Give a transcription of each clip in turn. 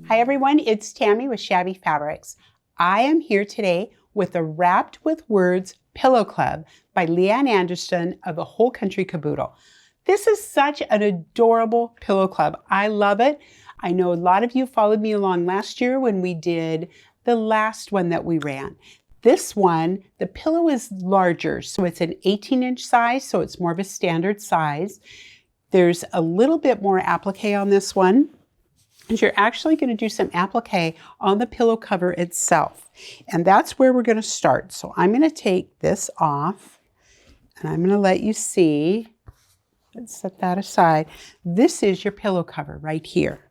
Hi everyone, it's Tammy with Shabby Fabrics. I am here today with the Wrapped with Words Pillow Club by Leanne Anderson of the Whole Country Caboodle. This is such an adorable pillow club. I love it. I know a lot of you followed me along last year when we did the last one that we ran. This one, the pillow is larger, so it's an 18-inch size, so it's more of a standard size. There's a little bit more applique on this one. And you're actually going to do some applique on the pillow cover itself. And that's where we're going to start. So I'm going to take this off and I'm going to let you see. Let's set that aside. This is your pillow cover right here.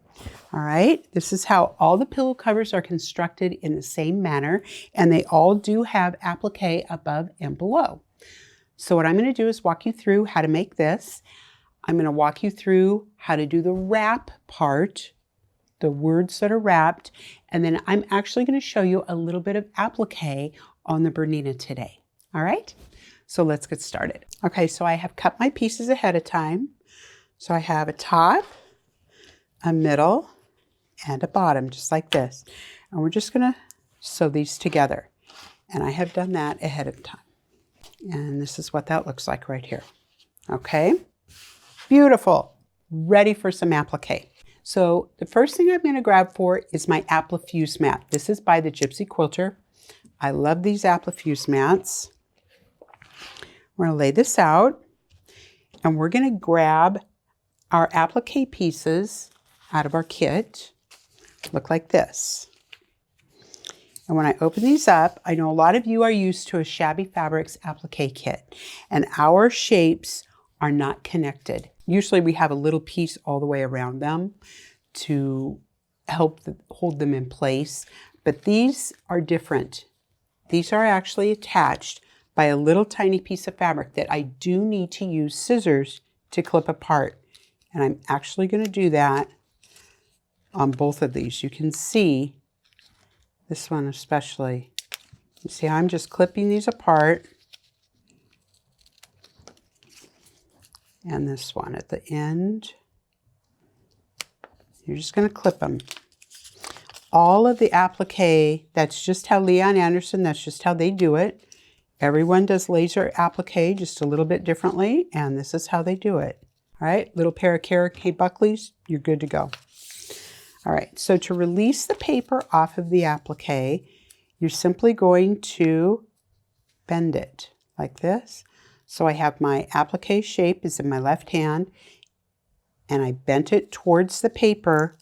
All right. This is how all the pillow covers are constructed in the same manner. And they all do have applique above and below. So what I'm going to do is walk you through how to make this. I'm going to walk you through how to do the wrap part, the words that are wrapped, and then I'm actually going to show you a little bit of applique on the Bernina today. All right, so let's get started. Okay, so I have cut my pieces ahead of time. So I have a top, a middle, and a bottom, just like this. And we're just going to sew these together. And I have done that ahead of time. And this is what that looks like right here. Okay, beautiful. Ready for some applique. So the first thing I'm going to grab for is my applique mat. This is by the Gypsy Quilter. I love these applique mats. We're going to lay this out and we're going to grab our applique pieces out of our kit. Look like this. And when I open these up, I know a lot of you are used to a Shabby Fabrics applique kit, and our shapes are not connected. Usually we have a little piece all the way around them to help hold them in place, but these are different. These are actually attached by a little tiny piece of fabric that I do need to use scissors to clip apart. And I'm actually going to do that on both of these. You can see this one especially. You see how I'm just clipping these apart. And this one at the end, you're just going to clip them. All of the applique, that's just how Leanne Anderson, that's just how they do it. Everyone does laser applique just a little bit differently, and this is how they do it. All right, little pair of carrot bucklies, you're good to go. All right, so to release the paper off of the applique, you're simply going to bend it like this. So I have my applique shape is in my left hand, and I bent it towards the paper,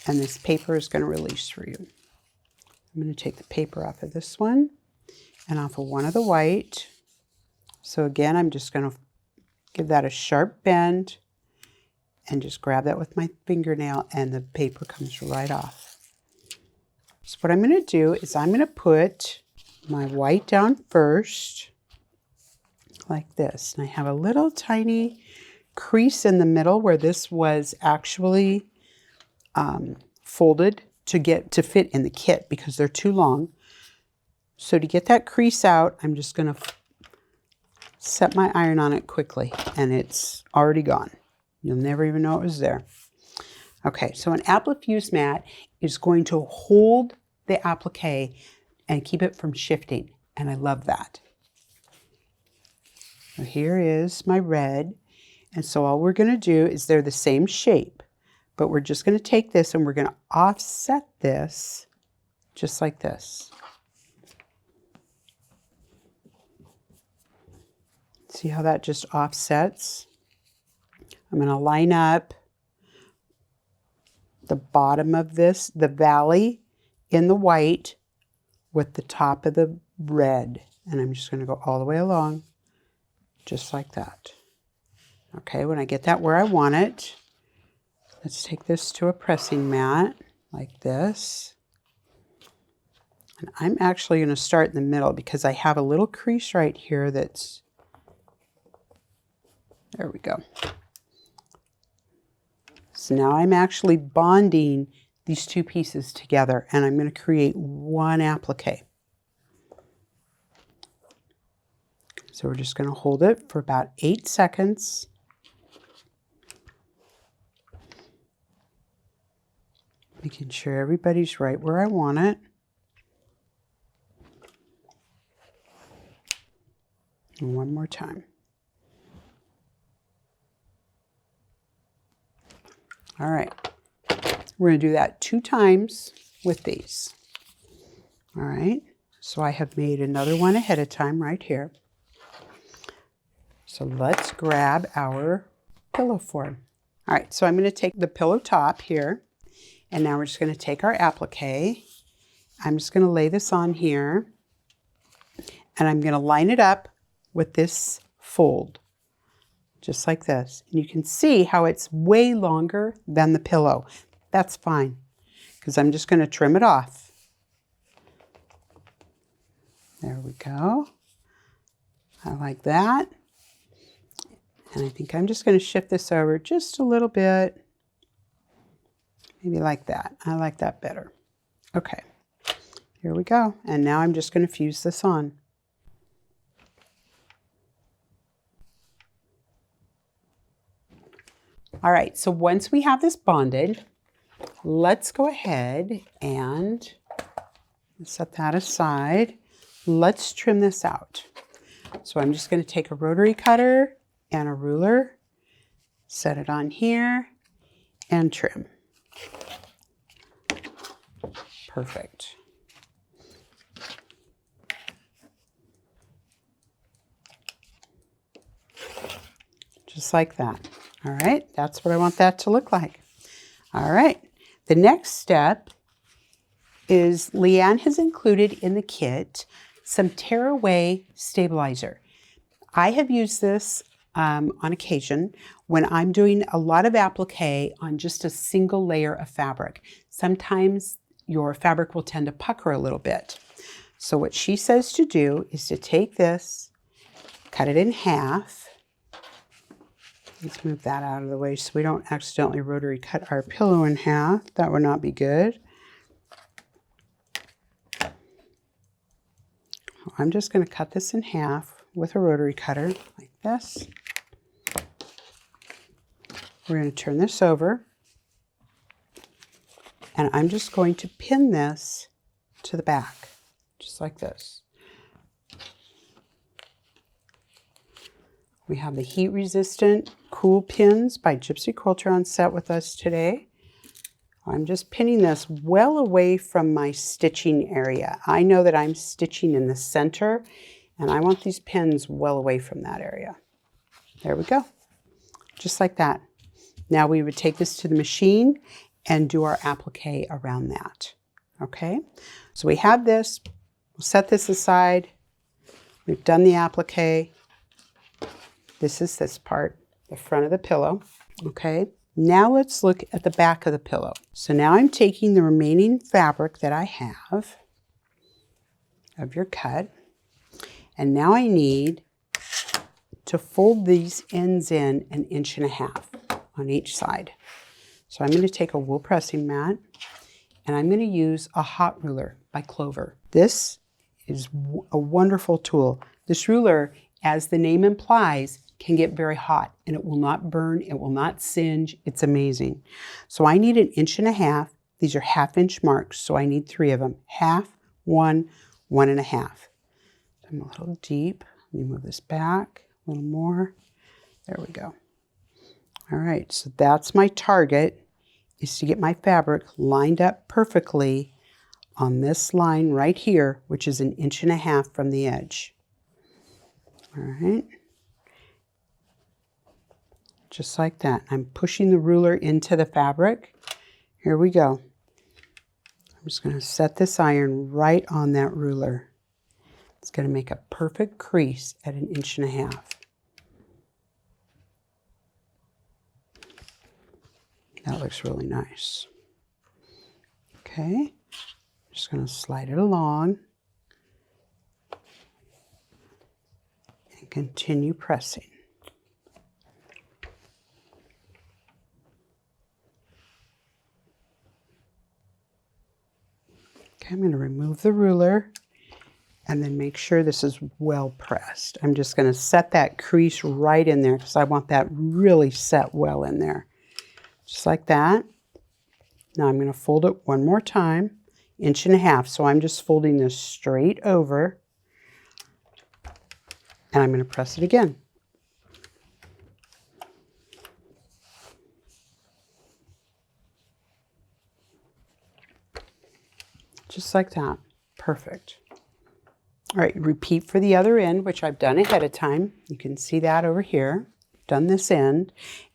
and this paper is going to release for you. I'm going to take the paper off of this one and off of one of the white. So again, I'm just going to give that a sharp bend and just grab that with my fingernail, and the paper comes right off. So what I'm going to do is I'm going to put my white down first, like this. And I have a little tiny crease in the middle where this was actually folded to fit in the kit because they're too long. So to get that crease out, I'm just going to set my iron on it quickly, and it's already gone. You'll never even know it was there. Okay, so an applique mat is going to hold the applique and keep it from shifting, and I love that. So here is my red, and so all we're going to do is they're the same shape, but we're just going to take this and we're going to offset this just like this. See how that just offsets? I'm going to line up the bottom of this, the valley in the white with the top of the red, and I'm just going to go all the way along. Just like that. Okay, when I get that where I want it, let's take this to a pressing mat like this. And I'm actually going to start in the middle because I have a little crease right here that's, there we go. So now I'm actually bonding these two pieces together, and I'm going to create one applique. So we're just going to hold it for about 8 seconds. Making sure everybody's right where I want it. And one more time. All right. We're going to do that 2 times with these. All right. So I have made another one ahead of time right here. So let's grab our pillow form. All right. So I'm going to take the pillow top here. And now we're just going to take our applique. I'm just going to lay this on here. And I'm going to line it up with this fold. Just like this. And you can see how it's way longer than the pillow. That's fine. Because I'm just going to trim it off. There we go. I like that. And I think I'm just going to shift this over just a little bit. Maybe like that. I like that better. Okay, here we go. And now I'm just going to fuse this on. All right, so once we have this bonded, let's go ahead and set that aside. Let's trim this out. So I'm just going to take a rotary cutter and a ruler, set it on here, and trim. Perfect. Just like that. All right, that's what I want that to look like. All right, the next step is Leanne has included in the kit some tearaway stabilizer. I have used this on occasion when I'm doing a lot of applique on just a single layer of fabric. Sometimes your fabric will tend to pucker a little bit. So what she says to do is to take this, cut it in half. Let's move that out of the way so we don't accidentally rotary cut our pillow in half. That would not be good. I'm just going to cut this in half with a rotary cutter like this. We're going to turn this over. And I'm just going to pin this to the back, just like this. We have the heat-resistant cool pins by Gypsy Quilter on set with us today. I'm just pinning this well away from my stitching area. I know that I'm stitching in the center, and I want these pins well away from that area. There we go, just like that. Now we would take this to the machine and do our applique around that. Okay, so we have this. We'll set this aside. We've done the applique. This is this part, the front of the pillow. Okay, now let's look at the back of the pillow. So now I'm taking the remaining fabric that I have of your cut, and now I need to fold these ends in 1.5 inches on each side. So I'm going to take a wool pressing mat, and I'm going to use a hot ruler by Clover. This is a wonderful tool. This ruler, as the name implies, can get very hot, and it will not burn, it will not singe. It's amazing. So I need 1.5 inches. These are 1/2 inch marks, so I need 3 of them. 1/2, 1, 1.5. I'm a little deep. Let me move this back a little more. There we go. All right, so that's my target, is to get my fabric lined up perfectly on this line right here, which is 1.5 inches from the edge. All right. Just like that. I'm pushing the ruler into the fabric. Here we go. I'm just going to set this iron right on that ruler. It's going to make a perfect crease at 1.5 inches. That looks really nice. Okay, just going to slide it along and continue pressing. Okay, I'm going to remove the ruler and then make sure this is well pressed. I'm just going to set that crease right in there because I want that really set well in there. Just like that. Now I'm going to fold it one more time, 1.5 inches. So I'm just folding this straight over, and I'm going to press it again. Just like that. Perfect. All right, repeat for the other end, which I've done ahead of time. You can see that over here. Done this end,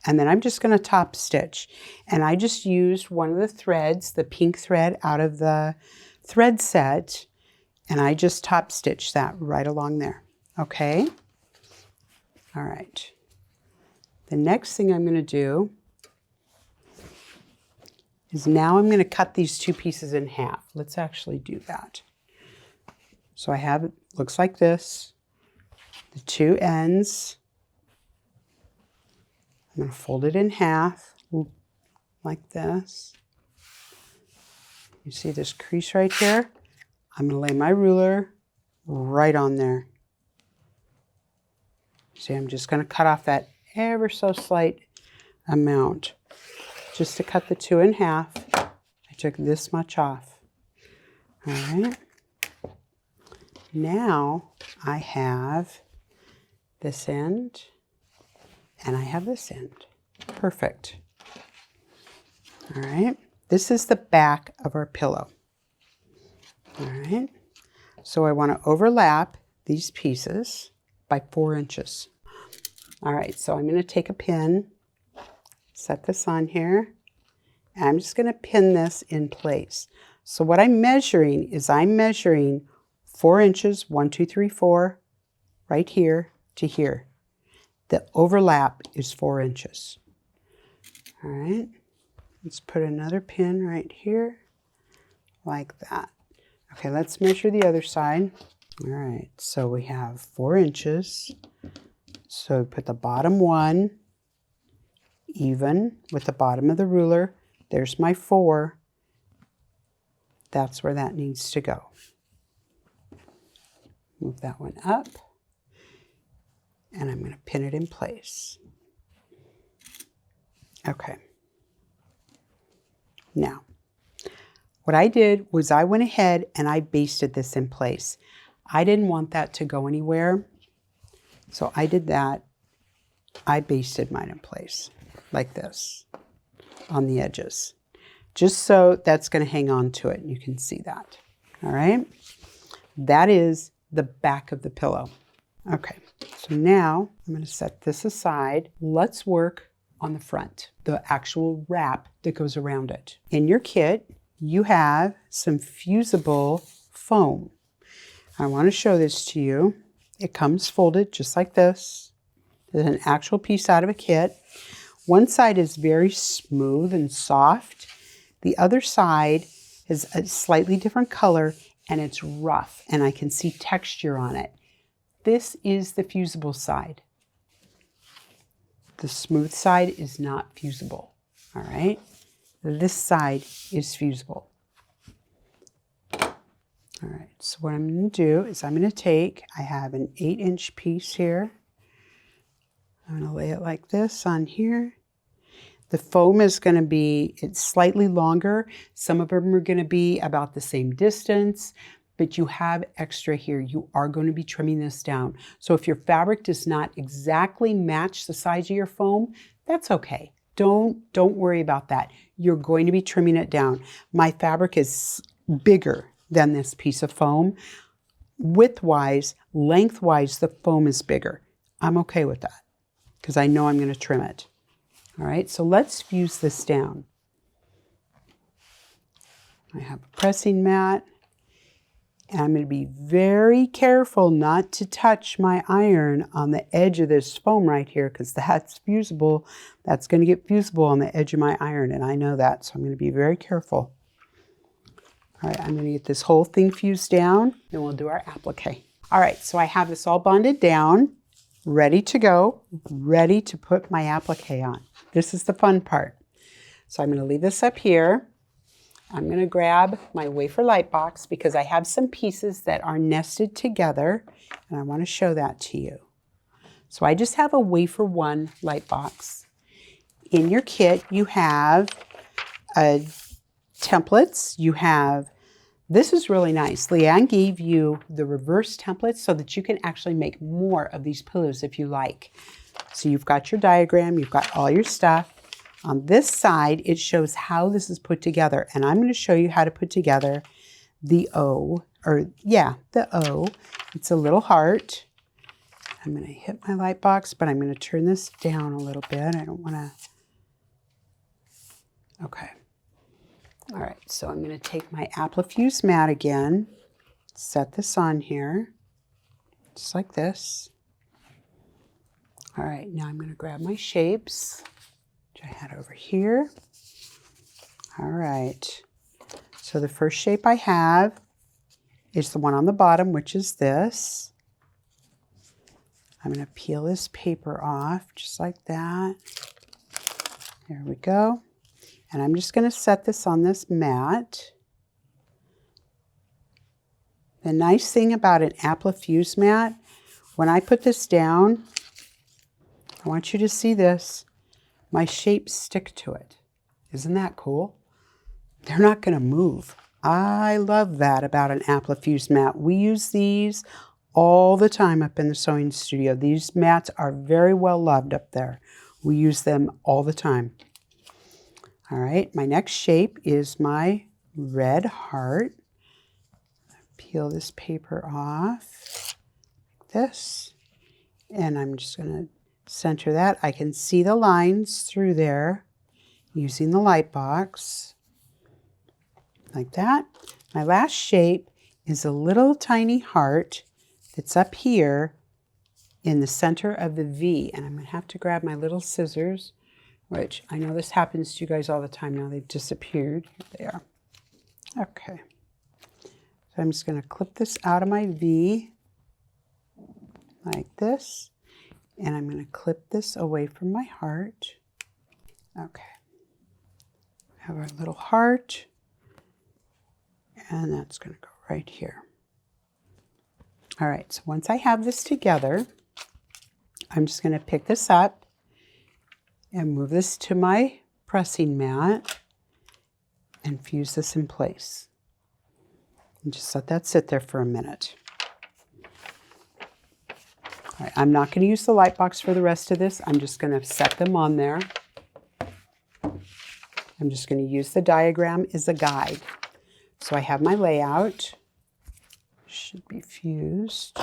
and then I'm just going to top stitch, and I just used one of the threads, the pink thread out of the thread set, and I just top stitched that right along there. Okay. All right. The next thing I'm going to do is now I'm going to cut these two pieces in half. Let's actually do that. So I have it looks like this, the two ends. I'm going to fold it in half like this. You see this crease right here? I'm going to lay my ruler right on there. See, I'm just going to cut off that ever so slight amount. Just to cut the two in half, I took this much off. All right. Now I have this end. And I have this end. Perfect. All right. This is the back of our pillow. All right. So I want to overlap these pieces by 4 inches. All right. So I'm going to take a pin, set this on here, and I'm just going to pin this in place. So what I'm measuring is I'm measuring 4 inches, 1, 2, 3, 4, right here to here. The overlap is 4 inches. All right, let's put another pin right here, like that. Okay, let's measure the other side. All right, so we have 4 inches. So put the bottom one even with the bottom of the ruler. There's my 4. That's where that needs to go. Move that one up. And I'm going to pin it in place. Okay. Now, what I did was I went ahead and I basted this in place. I didn't want that to go anywhere, so I did that. I basted mine in place like this on the edges, just so that's going to hang on to it. You can see that. All right. That is the back of the pillow. Okay, so now I'm going to set this aside. Let's work on the front, the actual wrap that goes around it. In your kit, you have some fusible foam. I want to show this to you. It comes folded just like this. There's an actual piece out of a kit. One side is very smooth and soft. The other side is a slightly different color, and it's rough, and I can see texture on it. This is the fusible side. The smooth side is not fusible, all right? This side is fusible. All right, so what I'm going to do is I'm going to take, I have an 8-inch piece here. I'm going to lay it like this on here. The foam is going to be, it's slightly longer. Some of them are going to be about the same distance, but you have extra here. You are going to be trimming this down. So if your fabric does not exactly match the size of your foam, that's okay. Don't worry about that. You're going to be trimming it down. My fabric is bigger than this piece of foam. Width-wise, length-wise, the foam is bigger. I'm okay with that because I know I'm going to trim it. All right, so let's fuse this down. I have a pressing mat. And I'm going to be very careful not to touch my iron on the edge of this foam right here because that's fusible. That's going to get fusible on the edge of my iron, and I know that, so I'm going to be very careful. All right, I'm going to get this whole thing fused down, and we'll do our applique. All right, so I have this all bonded down, ready to go, ready to put my applique on. This is the fun part. So I'm going to leave this up here. I'm going to grab my wafer light box because I have some pieces that are nested together, and I want to show that to you. So I just have a wafer 1 light box. In your kit, you have a templates. You have, this is really nice. Leanne gave you the reverse templates so that you can actually make more of these pillows if you like. So you've got your diagram, you've got all your stuff. On this side, it shows how this is put together. And I'm going to show you how to put together the O, the O. It's a little heart. I'm going to hit my light box, but I'm going to turn this down a little bit. I don't want to. Okay. All right, so I'm going to take my applique mat again, set this on here, just like this. All right, now I'm going to grab my shapes, which I had over here. All right, so the first shape I have is the one on the bottom, which is this. I'm going to peel this paper off just like that. There we go. And I'm just going to set this on this mat. The nice thing about an applique mat, when I put this down, I want you to see this. My shapes stick to it. Isn't that cool? They're not going to move. I love that about an applique mat. We use these all the time up in the sewing studio. These mats are very well loved up there. We use them all the time. All right, my next shape is my red heart. Peel this paper off like this, and I'm just going to center that. I can see the lines through there using the light box like that. My last shape is a little tiny heart that's up here in the center of the V, and I'm going to have to grab my little scissors, which I know this happens to you guys all the time now. They've disappeared. Here they are. Okay. So I'm just going to clip this out of my V like this. And I'm going to clip this away from my heart. Okay. Have our little heart. And that's going to go right here. All right. So once I have this together, I'm just going to pick this up and move this to my pressing mat and fuse this in place. And just let that sit there for a minute. All right, I'm not going to use the light box for the rest of this. I'm just going to set them on there. I'm just going to use the diagram as a guide. So I have my layout. Should be fused.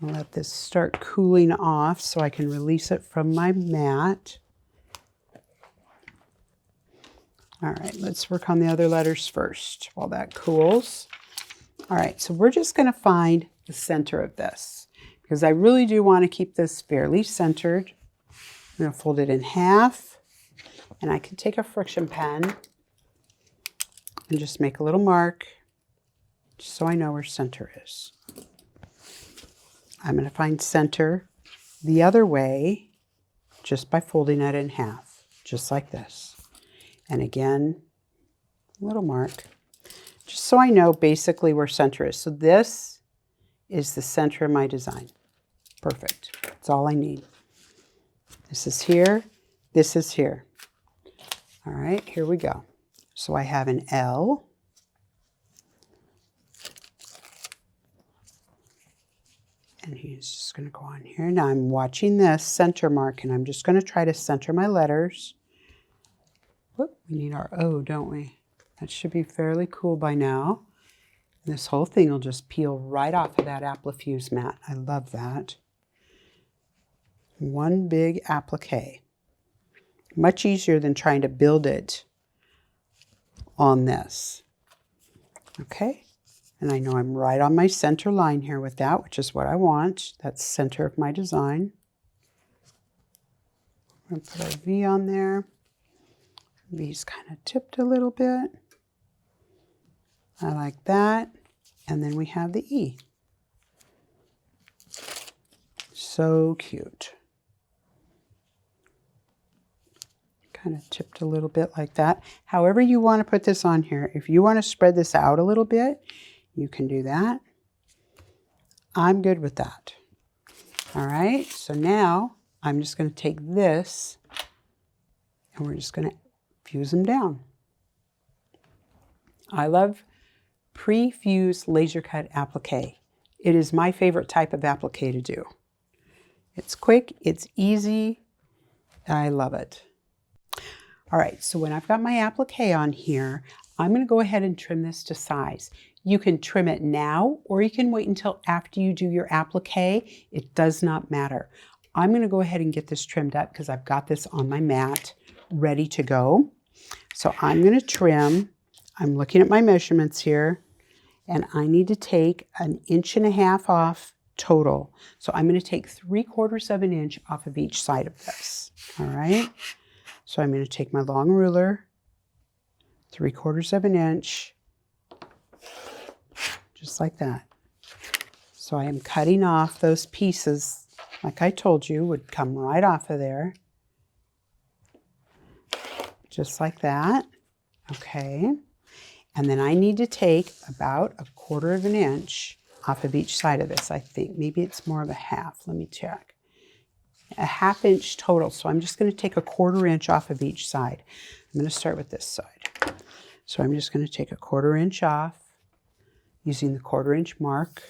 I'll let this start cooling off so I can release it from my mat. All right, let's work on the other letters first while that cools. All right, so we're just going to find the center of this because I really do want to keep this fairly centered. I'm going to fold it in half, and I can take a friction pen and just make a little mark just so I know where center is. I'm going to find center the other way just by folding it in half, just like this. And again, a little mark, just so I know basically where center is. So this is the center of my design. Perfect. That's all I need. This is here. This is here. All right, here we go. So I have an L. And he's just going to go on here. Now I'm watching this center mark, and I'm just going to try to center my letters. Whoop, we need our O, don't we? That should be fairly cool by now. And this whole thing will just peel right off of that applique mat. I love that. One big applique. Much easier than trying to build it on this. Okay. And I know I'm right on my center line here with that, which is what I want. That's center of my design. I'm going to put a V on there. V's kind of tipped a little bit. I like that. And then we have the E. So cute. Kind of tipped a little bit like that. However you want to put this on here. If you want to spread this out a little bit, you can do that. I'm good with that. All right, so now I'm just going to take this and we're just going to fuse them down I love pre-fused laser cut applique. It is my favorite type of applique to do. It's quick, it's easy, I love it. All right, so when I've got my applique on here, I'm going to go ahead and trim this to size. You can trim it now, or you can wait until after you do your applique. It does not matter. I'm going to go ahead and get this trimmed up because I've got this on my mat ready to go. So I'm going to trim. I'm looking at my measurements here, and I need to take 1.5 inches off total. So I'm going to take 3/4 of an inch off of each side of this. All right. So I'm going to take my long ruler, 3/4 of an inch, just like that. So I am cutting off those pieces, like I told you, would come right off of there. Just like that. Okay. And then I need to take about 1/4 of an inch off of each side of this, I think. Maybe it's more of a half. Let me check. 1/2 inch total. So I'm just going to take 1/4 inch off of each side. I'm going to start with this side. So I'm just going to take 1/4 inch off using the 1/4 inch mark.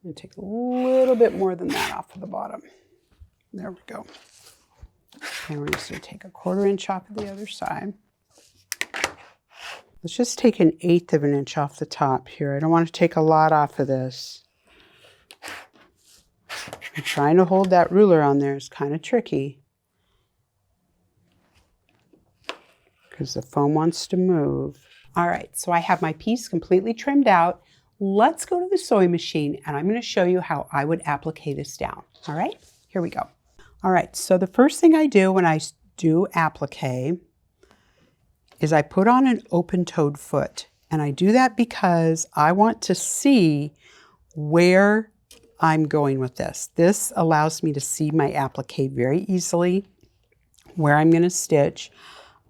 I'm going to take a little bit more than that off of the bottom. There we go. And we're just going to take 1/4 inch off of the other side. Let's just take 1/8 of an inch off the top here. I don't want to take a lot off of this. I'm trying to hold that ruler on there is kind of tricky because the foam wants to move. All right, so I have my piece completely trimmed out. Let's go to the sewing machine and I'm going to show you how I would applique this down. All right, here we go. All right, so the first thing I do when I do applique is I put on an open-toed foot. And I do that because I want to see where I'm going with this. This allows me to see my applique very easily, where I'm going to stitch.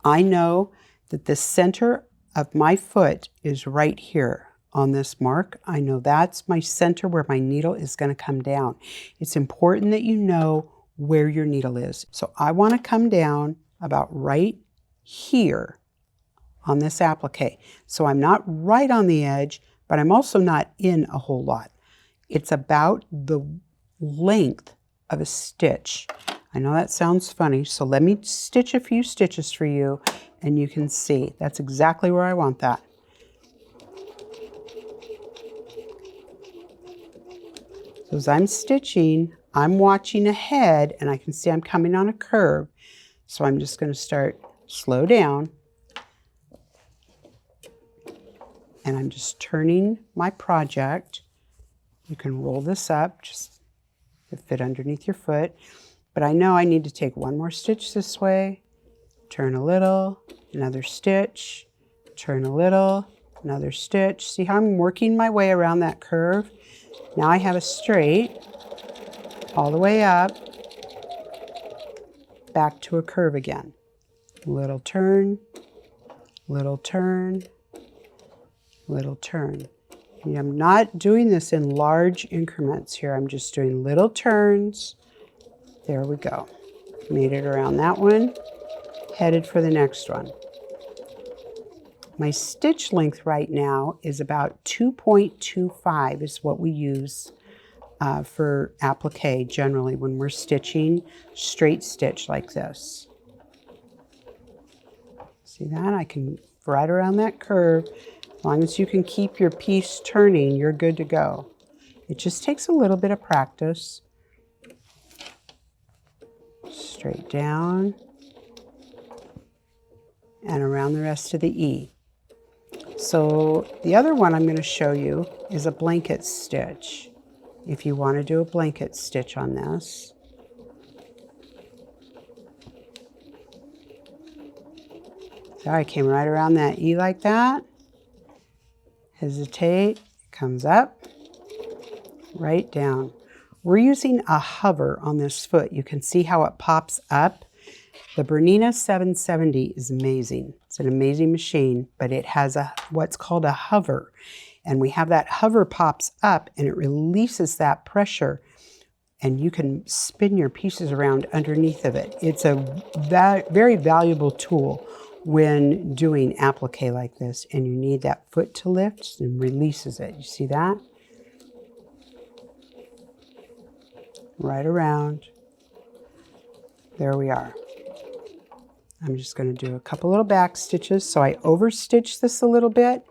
I know that the center of my foot is right here on this mark. I know that's my center where my needle is going to come down. It's important that you know where your needle is. So I want to come down about right here on this applique. So I'm not right on the edge, but I'm also not in a whole lot. It's about the length of a stitch. I know that sounds funny, so let me stitch a few stitches for you and you can see. That's exactly where I want that. So as I'm stitching, I'm watching ahead and I can see I'm coming on a curve. So I'm just going to start slow down. And I'm just turning my project. You can roll this up just to fit underneath your foot. But I know I need to take one more stitch this way, turn a little, another stitch, turn a little, another stitch. See how I'm working my way around that curve? Now I have a straight all the way up, back to a curve again. Little turn, little turn, little turn. And I'm not doing this in large increments here. I'm just doing little turns. There we go. Made it around that one. Headed for the next one. My stitch length right now is about 2.25 is what we use for applique generally when we're stitching straight stitch like this. See that? I can right around that curve. As long as you can keep your piece turning, you're good to go. It just takes a little bit of practice. Straight down and around the rest of the E. So the other one I'm going to show you is a blanket stitch. If you want to do a blanket stitch on this. So I came right around that E like that. Hesitate, comes up, right down. We're using a hover on this foot. You can see how it pops up. The Bernina 770 is amazing. It's an amazing machine, but it has what's called a hover. And we have that hover pops up and it releases that pressure and you can spin your pieces around underneath of it. It's a very valuable tool when doing applique like this, and you need that foot to lift and releases it. You see that? Right around. There we are. I'm just going to do a couple little back stitches. So I overstitch this a little bit,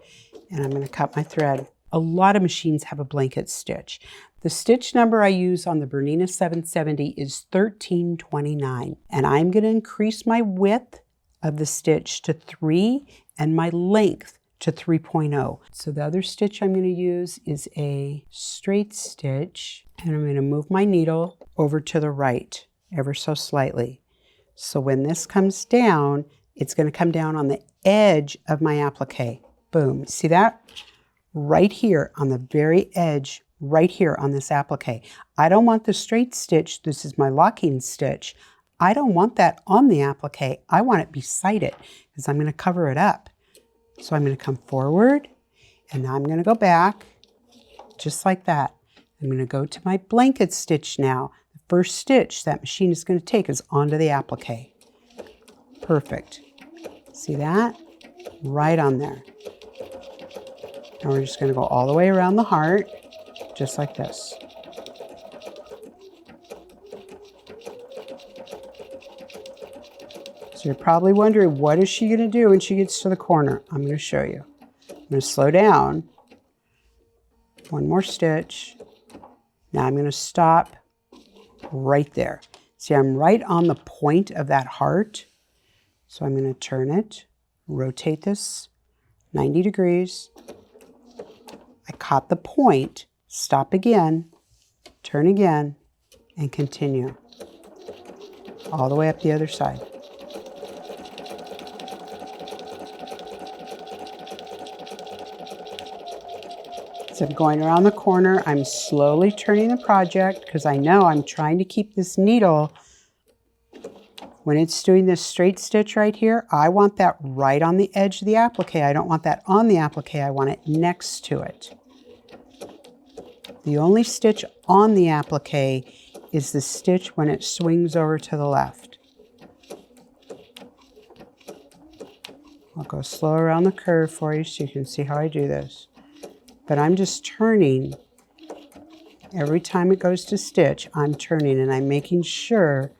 and I'm going to cut my thread. A lot of machines have a blanket stitch. The stitch number I use on the Bernina 770 is 1329, and I'm going to increase my width of the stitch to 3 and my length to 3.0. So the other stitch I'm going to use is a straight stitch, and I'm going to move my needle over to the right ever so slightly. So when this comes down, it's going to come down on the edge of my applique. Boom. See that? Right here on the very edge, right here on this applique. I don't want the straight stitch. This is my locking stitch. I don't want that on the applique. I want it beside it because I'm going to cover it up. So I'm going to come forward, and now I'm going to go back just like that. I'm going to go to my blanket stitch now. The first stitch that machine is going to take is onto the applique. Perfect. See that? Right on there. And we're just going to go all the way around the heart, just like this. So you're probably wondering, what is she going to do when she gets to the corner? I'm going to show you. I'm going to slow down. One more stitch. Now I'm going to stop right there. See, I'm right on the point of that heart. So I'm going to turn it, rotate this 90 degrees. I caught the point, stop again, turn again, and continue. All the way up the other side. So I'm going around the corner. I'm slowly turning the project because I know I'm trying to keep this needle. When it's doing this straight stitch right here, I want that right on the edge of the applique. I don't want that on the applique. I want it next to it. The only stitch on the applique is the stitch when it swings over to the left. I'll go slow around the curve for you so you can see how I do this. But I'm just turning. Every time it goes to stitch, I'm turning, and I'm making sure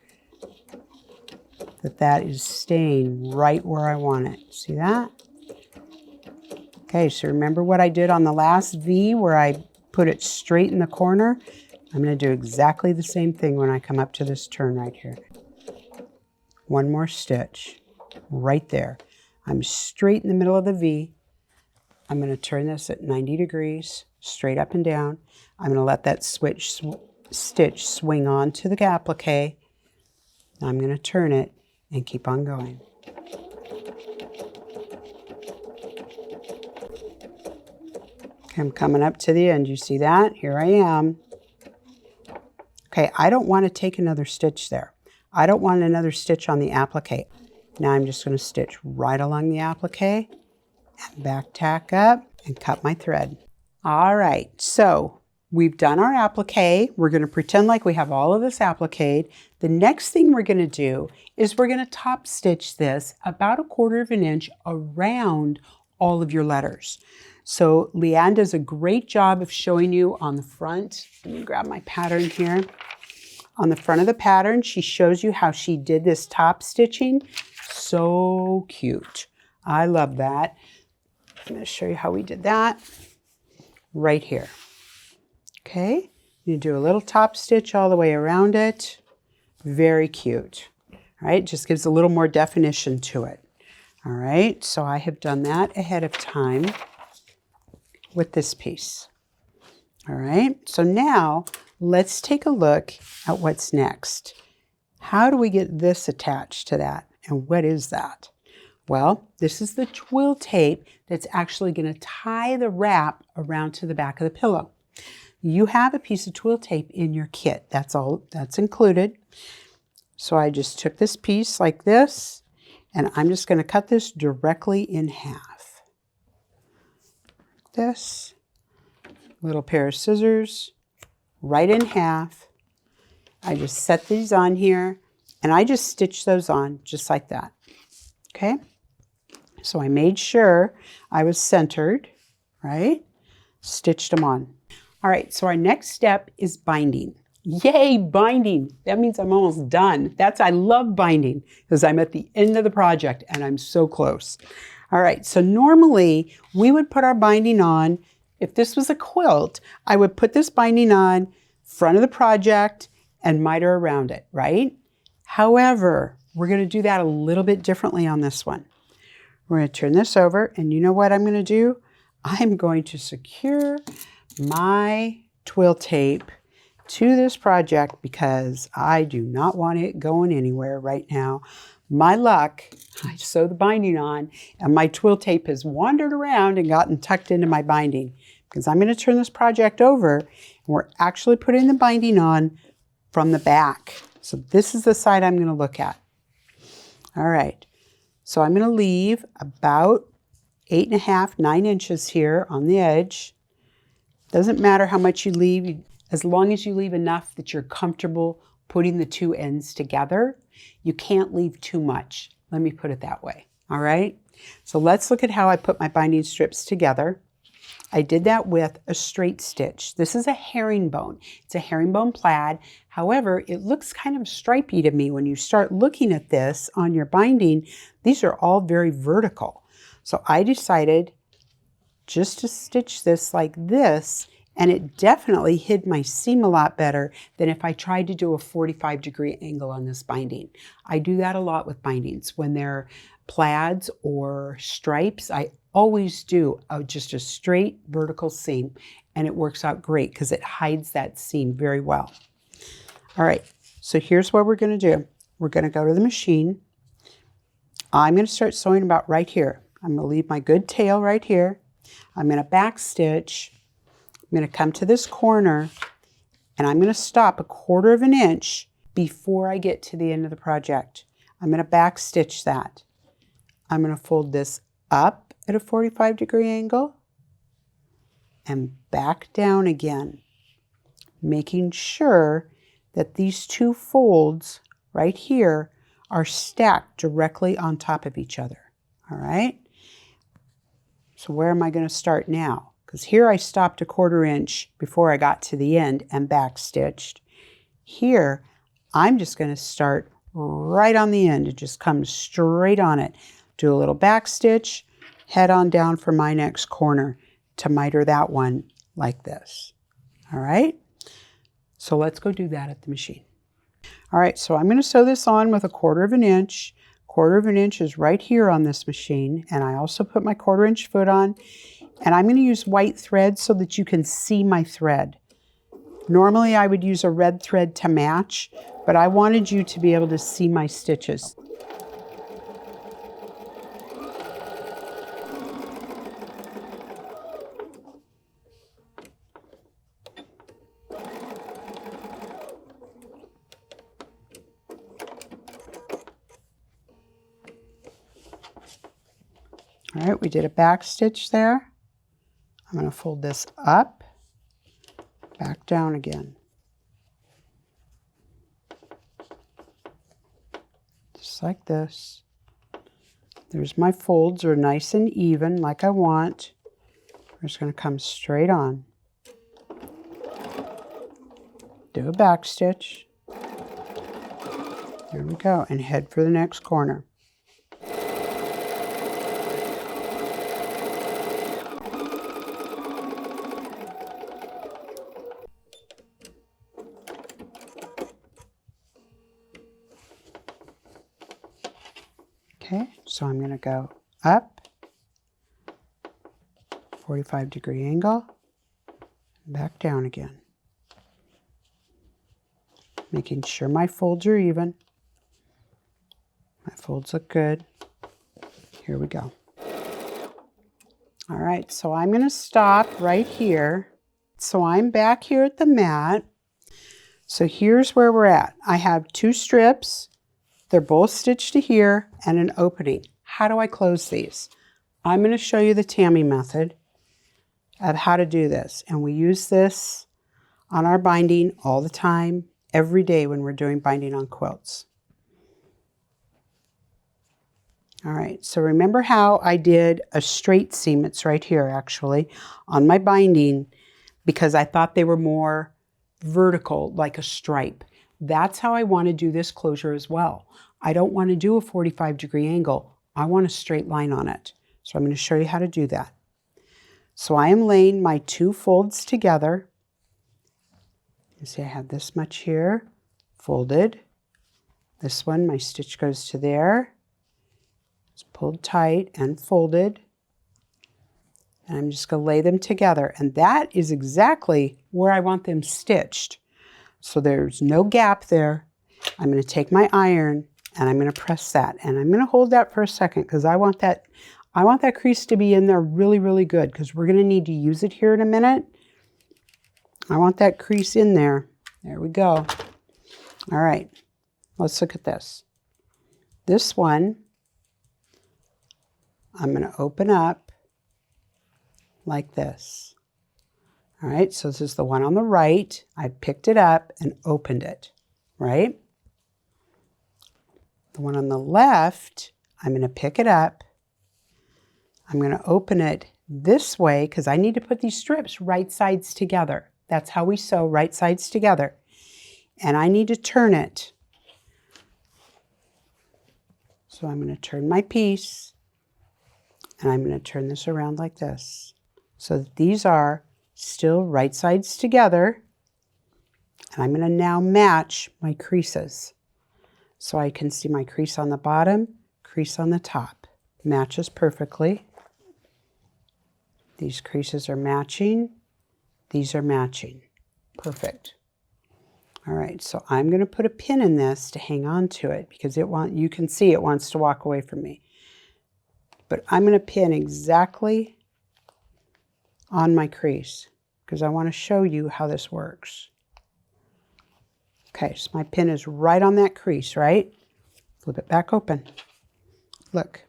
that that is staying right where I want it. See that? Okay, so remember what I did on the last V where I put it straight in the corner? I'm going to do exactly the same thing when I come up to this turn right here. One more stitch right there. I'm straight in the middle of the V. I'm going to turn this at 90 degrees, straight up and down. I'm going to let that stitch swing on to the applique. Now I'm going to turn it and keep on going. Okay, I'm coming up to the end. You see that? Here I am. Okay, I don't want to take another stitch there. I don't want another stitch on the applique. Now I'm just going to stitch right along the applique, and back tack up and cut my thread. All right, so we've done our applique. We're going to pretend like we have all of this appliqued. The next thing we're going to do is we're going to top stitch this about 1/4 inch around all of your letters. So Leanne does a great job of showing you on the front. Let me grab my pattern here. On the front of the pattern, she shows you how she did this top stitching. So cute. I love that. I'm going to show you how we did that right here. Okay, you do a little top stitch all the way around it. Very cute. All right, just gives a little more definition to it. All right, so I have done that ahead of time with this piece. All right, so now let's take a look at what's next. How do we get this attached to that? And what is that? Well, this is the twill tape that's actually going to tie the wrap around to the back of the pillow. You have a piece of twill tape in your kit. That's all that's included. So I just took this piece like this, and I'm just going to cut this directly in half. This little pair of scissors, right in half. I just set these on here and I just stitch those on just like that. Okay? So I made sure I was centered, right? Stitched them on. All right, so our next step is binding. Yay, binding. That means I'm almost done. I love binding because I'm at the end of the project and I'm so close. All right, so normally we would put our binding on, if this was a quilt, I would put this binding on front of the project and miter around it, right? However, we're going to do that a little bit differently on this one. We're going to turn this over, and you know what I'm going to do? I'm going to secure my twill tape to this project because I do not want it going anywhere right now. My luck, I sew the binding on, and my twill tape has wandered around and gotten tucked into my binding because I'm going to turn this project over, and we're actually putting the binding on from the back. So this is the side I'm going to look at. All right. So I'm going to leave about 8.5, 9 inches here on the edge. Doesn't matter how much you leave, as long as you leave enough that you're comfortable putting the two ends together. You can't leave too much. Let me put it that way. All right. So let's look at how I put my binding strips together. I did that with a straight stitch. This is a herringbone. It's a herringbone plaid. However, it looks kind of stripy to me when you start looking at this on your binding. These are all very vertical. So I decided just to stitch this like this, and it definitely hid my seam a lot better than if I tried to do a 45-degree angle on this binding. I do that a lot with bindings. When they're plaids or stripes, I always do just a straight vertical seam, and it works out great because it hides that seam very well. All right, so here's what we're going to do. We're going to go to the machine. I'm going to start sewing about right here. I'm going to leave my good tail right here. I'm going to back stitch. I'm going to come to this corner, and I'm going to stop 1/4 inch before I get to the end of the project. I'm going to back stitch that. I'm going to fold this up at a 45-degree angle and back down again, making sure that these two folds right here are stacked directly on top of each other. All right? So where am I going to start now? Because here I stopped 1/4 inch before I got to the end and back stitched. Here, I'm just going to start right on the end. It just comes straight on it. Do a little back stitch, head on down for my next corner to miter that one like this. All right? So let's go do that at the machine. All right, so I'm going to sew this on with 1/4 inch. 1/4 inch is right here on this machine, and I also put my 1/4 inch foot on, and I'm going to use white thread so that you can see my thread. Normally I would use a red thread to match, but I wanted you to be able to see my stitches. All right, we did a back stitch there. I'm going to fold this up, back down again. Just like this. There's my folds, are nice and even like I want. We're just going to come straight on. Do a back stitch. There we go, and head for the next corner. Okay, so I'm going to go up, 45-degree angle, back down again. Making sure my folds are even. My folds look good. Here we go. All right, so I'm going to stop right here. So I'm back here at the mat. So here's where we're at. I have 2 strips. They're both stitched to here and an opening. How do I close these? I'm going to show you the Tammy method of how to do this. And we use this on our binding all the time. every day when we're doing binding on quilts. All right, so remember how I did a straight seam, it's right here actually, on my binding because I thought they were more vertical, like a stripe. That's how I want to do this closure as well. I don't want to do a 45-degree angle. I want a straight line on it. So I'm going to show you how to do that. So I am laying my 2 folds together. You see I have this much here, folded. This one, my stitch goes to there. It's pulled tight and folded. And I'm just going to lay them together. And that is exactly where I want them stitched. So there's no gap there. I'm going to take my iron and I'm going to press that. And I'm going to hold that for a second because I want that crease to be in there really, really good because we're going to need to use it here in a minute. I want that crease in there. There we go. All right, let's look at this. This one, I'm going to open up like this. All right, so this is the one on the right. I picked it up and opened it, right? The one on the left, I'm going to pick it up. I'm going to open it this way because I need to put these strips right sides together. That's how we sew, right sides together. And I need to turn it. So I'm going to turn my piece and I'm going to turn this around like this. So that these are still right sides together. And I'm going to now match my creases. So I can see my crease on the bottom, crease on the top. Matches perfectly. These creases are matching. These are matching. Perfect. All right, so I'm going to put a pin in this to hang on to it because you can see it wants to walk away from me. But I'm going to pin exactly on my crease because I want to show you how this works. Okay, so my pin is right on that crease, right? Flip it back open. Look.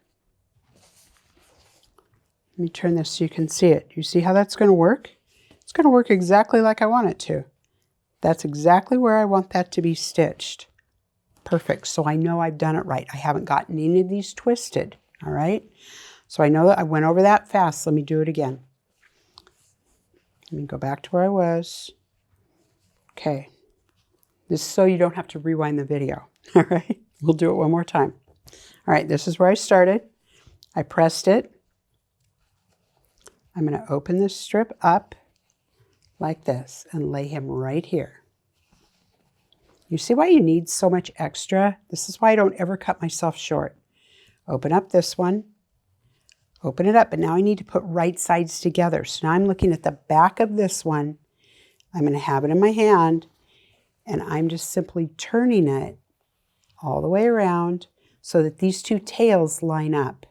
Let me turn this so you can see it. You see how that's going to work? It's going to work exactly like I want it to. That's exactly where I want that to be stitched. Perfect. So I know I've done it right. I haven't gotten any of these twisted. All right. So I know that I went over that fast. Let me do it again. Let me go back to where I was. Okay. This is so you don't have to rewind the video. All right. We'll do it one more time. All right. This is where I started. I pressed it. I'm going to open this strip up like this and lay him right here. You see why you need so much extra? This is why I don't ever cut myself short. Open up this one, open it up, but now I need to put right sides together. So now I'm looking at the back of this one. I'm going to have it in my hand and I'm just simply turning it all the way around so that these 2 tails line up.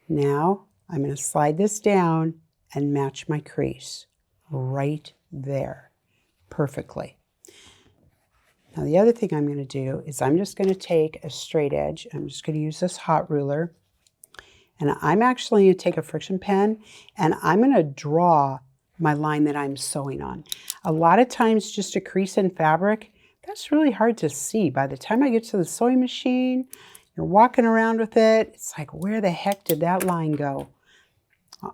Now I'm going to slide this down and match my crease right there perfectly. Now the other thing I'm going to do is I'm just going to take a straight edge. I'm just going to use this hot ruler and I'm actually going to take a friction pen and I'm going to draw my line that I'm sewing on. A lot of times just a crease in fabric, that's really hard to see. By the time I get to the sewing machine, you're walking around with it, it's like, where the heck did that line go?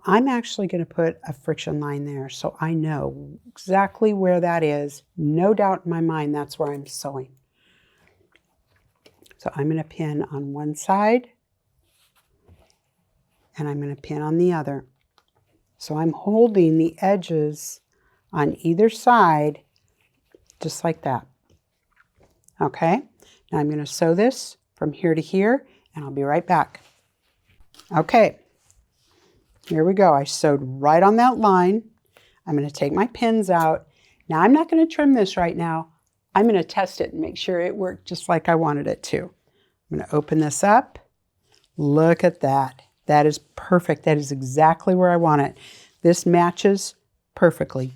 I'm actually going to put a friction line there so I know exactly where that is. No doubt in my mind that's where I'm sewing. So I'm going to pin on one side and I'm going to pin on the other. So I'm holding the edges on either side just like that. Okay, now I'm going to sew this from here to here and I'll be right back. Okay. Here we go. I sewed right on that line. I'm going to take my pins out. Now I'm not going to trim this right now. I'm going to test it and make sure it worked just like I wanted it to. I'm going to open this up. Look at that. That is perfect. That is exactly where I want it. This matches perfectly.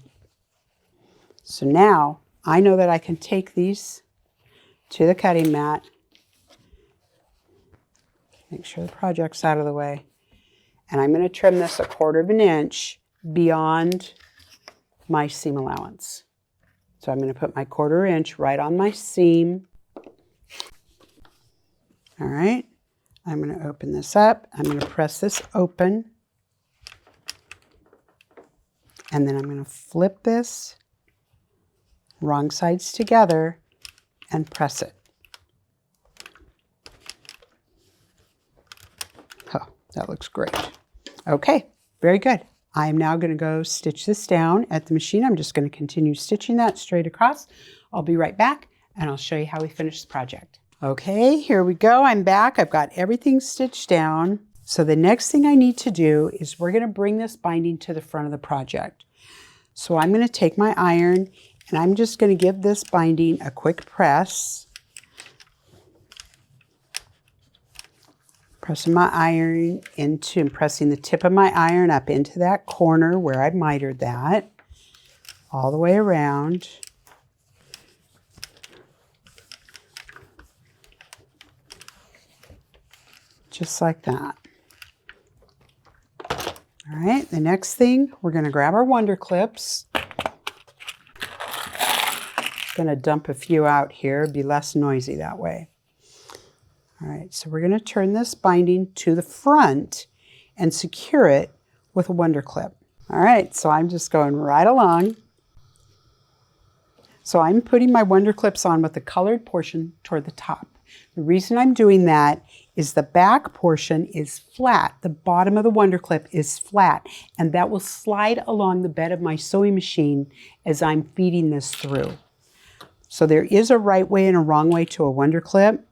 So now I know that I can take these to the cutting mat. Make sure the project's out of the way. And I'm going to trim this 1/4 inch beyond my seam allowance. So I'm going to put my 1/4 inch right on my seam. All right, I'm going to open this up. I'm going to press this open. And then I'm going to flip this wrong sides together and press it. Oh, that looks great. Okay, very good. I am now going to go stitch this down at the machine. I'm just going to continue stitching that straight across. I'll be right back and I'll show you how we finish the project. Okay, here we go. I'm back. I've got everything stitched down. So the next thing I need to do is we're going to bring this binding to the front of the project. So I'm going to take my iron and I'm just going to give this binding a quick press. Pressing my iron into and pressing the tip of my iron up into that corner where I mitered that, all the way around. Just like that. All right, the next thing, we're going to grab our Wonder Clips. Going to dump a few out here, it'd be less noisy that way. All right, so we're going to turn this binding to the front and secure it with a Wonder Clip. All right, so I'm just going right along. So I'm putting my Wonder Clips on with the colored portion toward the top. The reason I'm doing that is the back portion is flat. The bottom of the Wonder Clip is flat, and that will slide along the bed of my sewing machine as I'm feeding this through. So there is a right way and a wrong way to a Wonder Clip.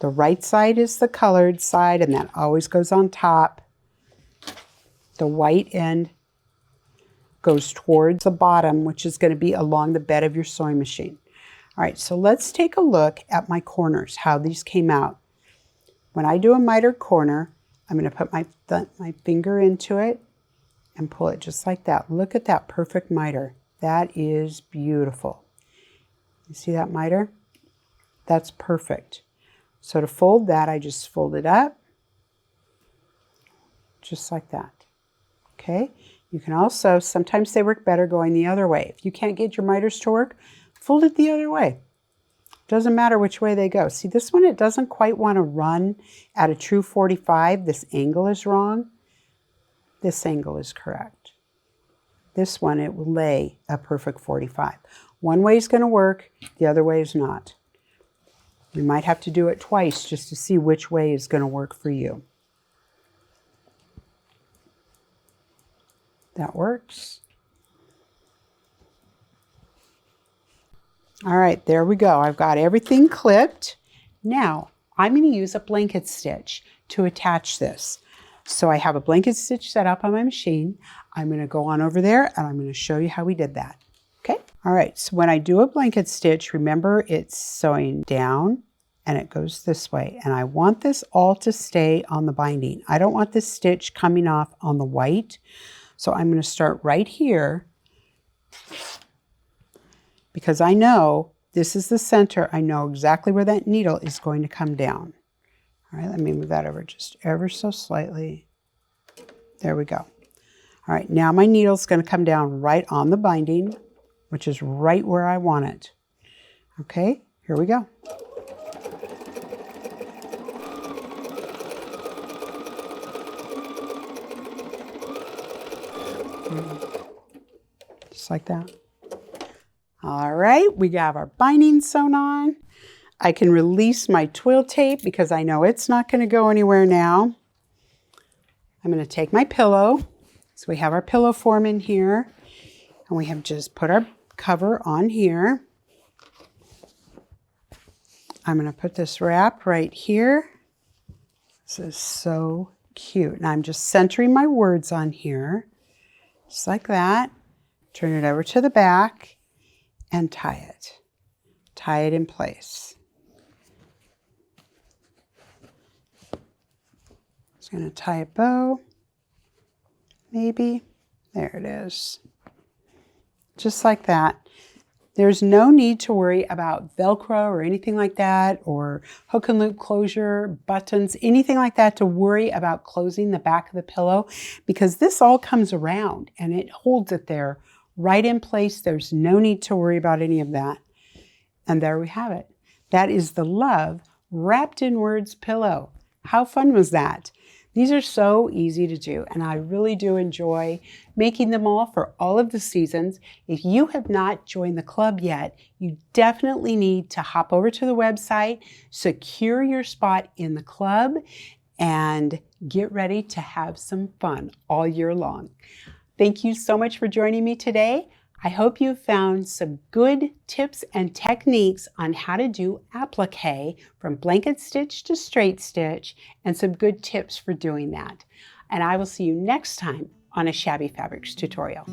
The right side is the colored side, and that always goes on top. The white end goes towards the bottom, which is going to be along the bed of your sewing machine. All right, so let's take a look at my corners, how these came out. When I do a mitered corner, I'm going to put my finger into it and pull it just like that. Look at that perfect miter. That is beautiful. You see that miter? That's perfect. So to fold that, I just fold it up, just like that. Okay? You can also, sometimes they work better going the other way. If you can't get your miters to work, fold it the other way. Doesn't matter which way they go. See, this one, it doesn't quite want to run at a true 45. This angle is wrong. This angle is correct. This one, it will lay a perfect 45. One way is going to work, the other way is not. You might have to do it twice just to see which way is going to work for you. That works. All right, there we go. I've got everything clipped. Now, I'm going to use a blanket stitch to attach this. So I have a blanket stitch set up on my machine. I'm going to go on over there and I'm going to show you how we did that. Okay? All right, so when I do a blanket stitch, remember it's sewing down and it goes this way. And I want this all to stay on the binding. I don't want this stitch coming off on the white. So I'm going to start right here because I know this is the center. I know exactly where that needle is going to come down. All right, let me move that over just ever so slightly. There we go. All right, now my needle's going to come down right on the binding, which is right where I want it. Okay, here we go. Just like that. All right, we have our binding sewn on. I can release my twill tape because I know it's not going to go anywhere now. I'm going to take my pillow. So we have our pillow form in here. And we have just put our cover on here. I'm going to put this wrap right here. This is so cute. And I'm just centering my words on here. Just like that. Turn it over to the back and tie it. Tie it in place. Just going to tie a bow. Maybe. There it is. Just like that. There's no need to worry about Velcro or anything like that, or hook and loop closure, buttons, anything like that to worry about closing the back of the pillow, because this all comes around and it holds it there right in place. There's no need to worry about any of that. And there we have it. That is the Love Wrapped in Words pillow. How fun was that? These are so easy to do, and I really do enjoy making them all for all of the seasons. If you have not joined the club yet, you definitely need to hop over to the website, secure your spot in the club, and get ready to have some fun all year long. Thank you so much for joining me today. I hope you found some good tips and techniques on how to do applique from blanket stitch to straight stitch, and some good tips for doing that. And I will see you next time on a Shabby Fabrics tutorial.